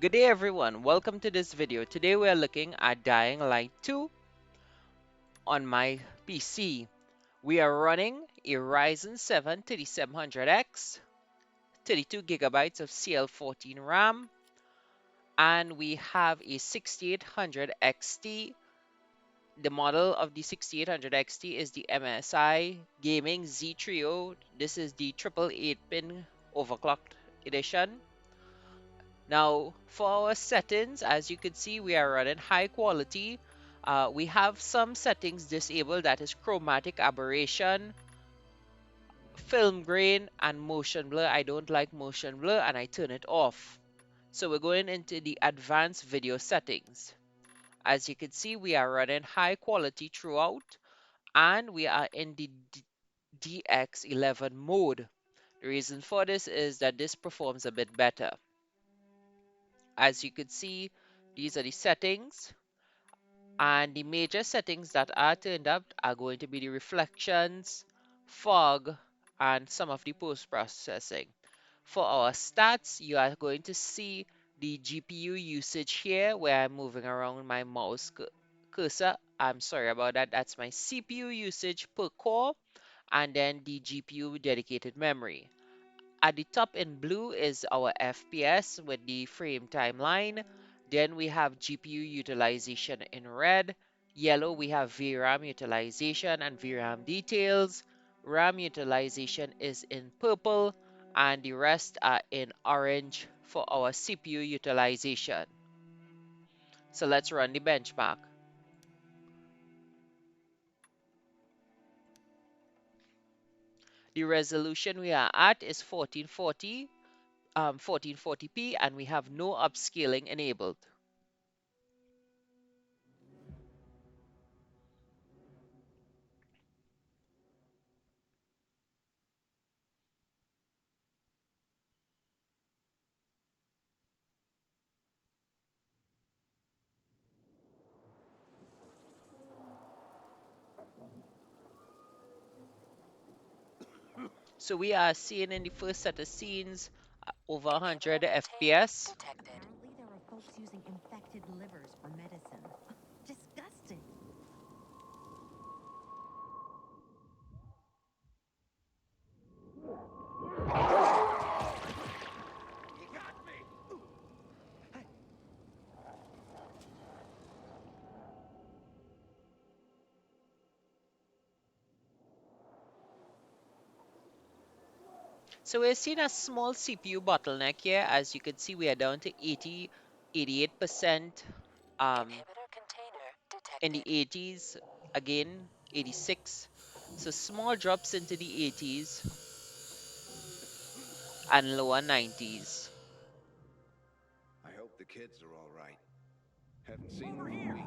Good day everyone, welcome to this video. Today we are looking at Dying Light 2 on my PC. We are running a Ryzen 7 3700X, 32 gigabytes of CL14 RAM, and we have a 6800 XT. The model of the 6800 XT is the MSI Gaming Z30. This is the triple 8-pin overclocked edition. Now, for our settings, as you can see, we are running high quality. We have some settings disabled, that is chromatic aberration, film grain, and motion blur. I don't like motion blur and I turn it off. So we're going into the advanced video settings. As you can see, we are running high quality throughout and we are in the DX11 mode. The reason for this is that this performs a bit better. As you can see, these are the settings, and the major settings that are turned up are going to be the reflections, fog, and some of the post-processing. For our stats, you are going to see the GPU usage here where I'm moving around my mouse cursor. I'm sorry about that. That's my CPU usage per core, and then the GPU dedicated memory. At the top in blue is our FPS with the frame timeline. Then we have GPU utilization in red. Yellow, we have VRAM utilization and VRAM details. RAM utilization is in purple, and the rest are in orange for our CPU utilization. So let's run the benchmark. The resolution we are at is 1440p, and we have no upscaling enabled. So we are seeing in the first set of scenes over 100 FPS. Apparently, there are folks using infected livers for medicine. Disgusting. So we're seeing a small CPU bottleneck here. As you can see, we are down to 88%, in the 80s, again 86. So small drops into the 80s and lower 90s. I hope the kids are all right. Haven't seen them in a week.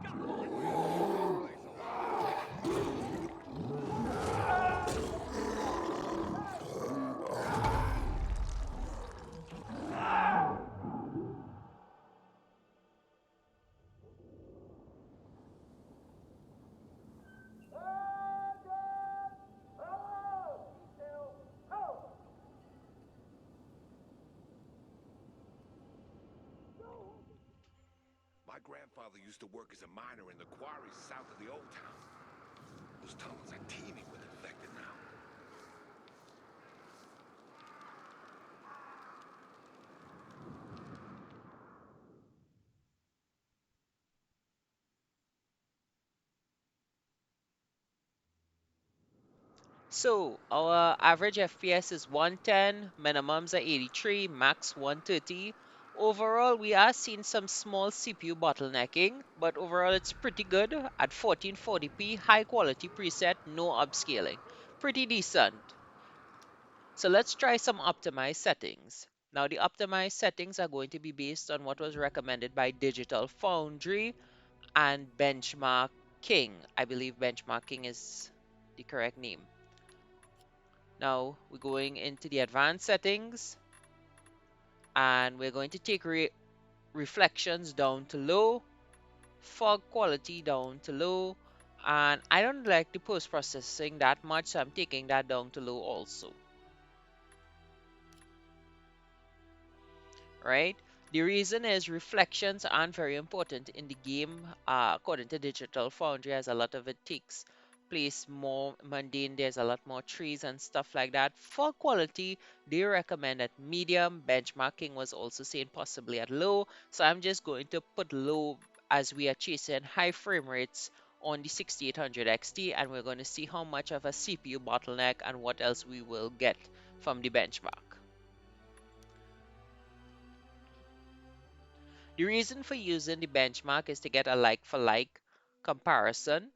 My grandfather used to work as a miner in the quarries south of the old town. Those tunnels are teeming with infected now. So our average FPS is 110, minimums are 83, max 130. Overall, we are seeing some small CPU bottlenecking, but overall it's pretty good at 1440p, high quality preset, no upscaling. Pretty decent. So let's try some optimized settings. Now the optimized settings are going to be based on what was recommended by Digital Foundry and Benchmark King. I believe Benchmark King is the correct name. Now we're going into the advanced settings and we're going to take reflections down to low, fog quality down to low, and I don't like the post processing that much, so I'm taking that down to low also. Right? The reason is reflections aren't very important in the game, according to Digital Foundry, as a lot of it takes place more mundane. There's a lot more trees and stuff like that. For quality, they recommend at medium. Benchmarking was also saying possibly at low. So I'm just going to put low as we are chasing high frame rates on the 6800 XT, and we're going to see how much of a CPU bottleneck and what else we will get from the benchmark. The reason for using the benchmark is to get a like for like comparison.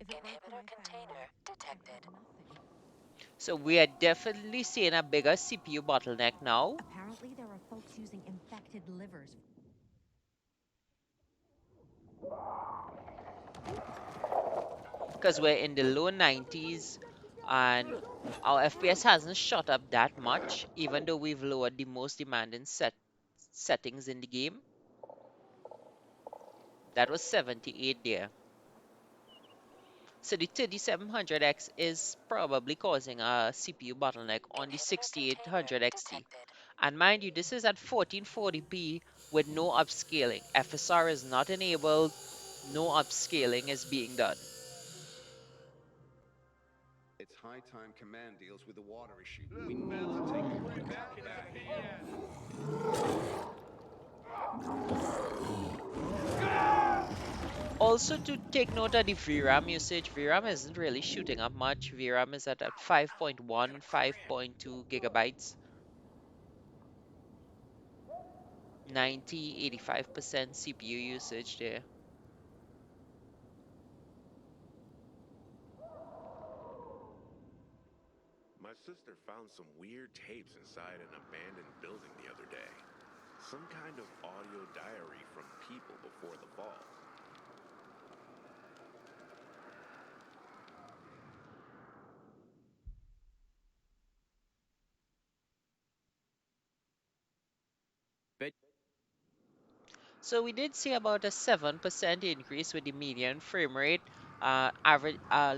If it weren't for my family, I'd have nothing. So we are definitely seeing a bigger CPU bottleneck now Apparently, there are folks using infected livers. because we're in the low 90s and our FPS hasn't shot up that much, even though we've lowered the most demanding settings in the game. That was 78 there. So the 3700X is probably causing a CPU bottleneck on the 6800 XT. And mind you, this is at 1440p with no upscaling. FSR is not enabled, no upscaling is being done. It's high time command deals with the water issue. We need to take the water tower back. Also to take note of the VRAM usage, VRAM isn't really shooting up much. VRAM is at 5.1, 5.2 gigabytes, 90, 85% CPU usage there. My sister found some weird tapes inside an abandoned building the other day. Some kind of audio diary from people before the fall. So we did see about a 7% increase with the median frame rate. Average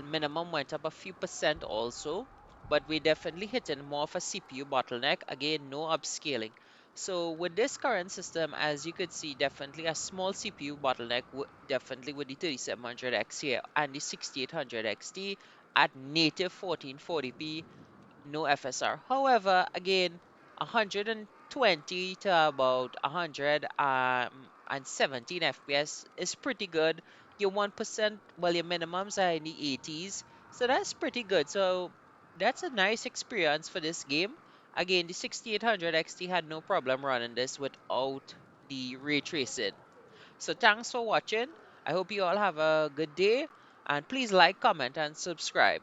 minimum went up a few percent also, but we definitely hitting more of a CPU bottleneck. Again, no upscaling. So with this current system, as you could see, definitely a small CPU bottleneck, definitely with the 3700X here and the 6800 XT at native 1440p, no FSR. However, again, 120 to about 117 FPS is pretty good. Your 1%, well, your minimums are in the 80s, so that's pretty good. So that's a nice experience for this game. Again, the 6800 XT had no problem running this without the ray tracing. So thanks for watching. I hope you all have a good day, and please like, comment, and subscribe.